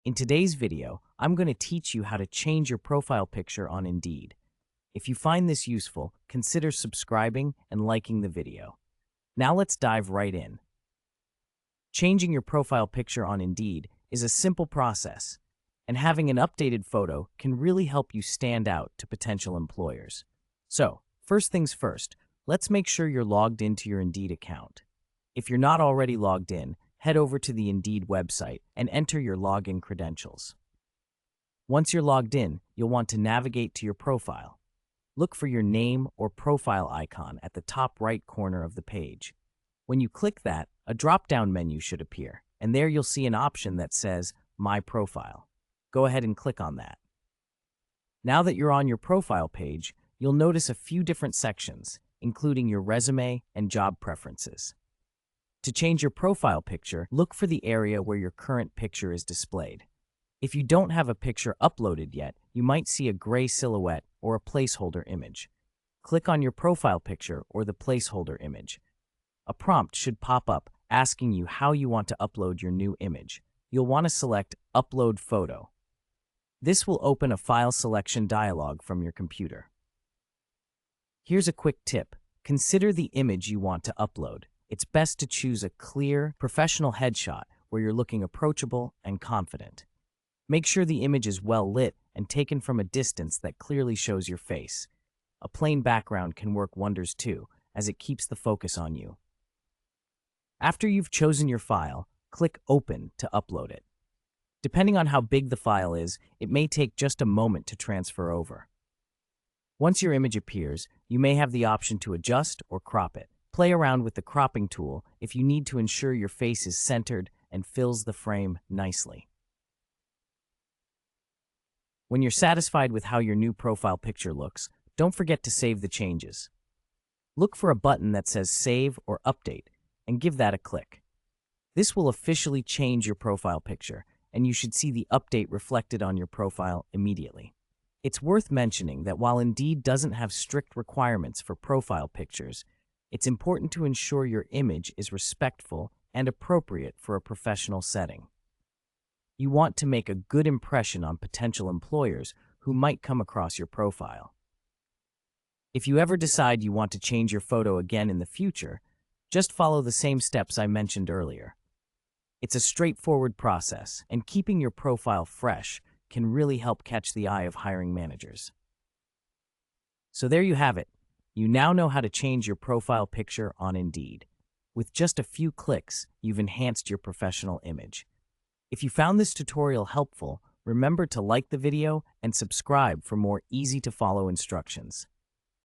In today's video, I'm going to teach you how to change your profile picture on Indeed. If you find this useful, consider subscribing and liking the video. Now let's dive right in. Changing your profile picture on Indeed is a simple process, and having an updated photo can really help you stand out to potential employers. So, first things first, let's make sure you're logged into your Indeed account. If you're not already logged in, head over to the Indeed website and enter your login credentials. Once you're logged in, you'll want to navigate to your profile. Look for your name or profile icon at the top right corner of the page. When you click that, a drop-down menu should appear, and there you'll see an option that says My Profile. Go ahead and click on that. Now that you're on your profile page, you'll notice a few different sections, including your resume and job preferences. To change your profile picture, look for the area where your current picture is displayed. If you don't have a picture uploaded yet, you might see a gray silhouette or a placeholder image. Click on your profile picture or the placeholder image. A prompt should pop up asking you how you want to upload your new image. You'll want to select Upload Photo. This will open a file selection dialog from your computer. Here's a quick tip. Consider the image you want to upload. It's best to choose a clear, professional headshot where you're looking approachable and confident. Make sure the image is well lit and taken from a distance that clearly shows your face. A plain background can work wonders too, as it keeps the focus on you. After you've chosen your file, click Open to upload it. Depending on how big the file is, it may take just a moment to transfer over. Once your image appears, you may have the option to adjust or crop it. Play around with the cropping tool if you need to ensure your face is centered and fills the frame nicely. When you're satisfied with how your new profile picture looks, don't forget to save the changes. Look for a button that says Save or Update and give that a click. This will officially change your profile picture, and you should see the update reflected on your profile immediately. It's worth mentioning that while Indeed doesn't have strict requirements for profile pictures, it's important to ensure your image is respectful and appropriate for a professional setting. You want to make a good impression on potential employers who might come across your profile. If you ever decide you want to change your photo again in the future, just follow the same steps I mentioned earlier. It's a straightforward process, and keeping your profile fresh can really help catch the eye of hiring managers. So there you have it. You now know how to change your profile picture on Indeed. With just a few clicks, you've enhanced your professional image. If you found this tutorial helpful, remember to like the video and subscribe for more easy-to-follow instructions.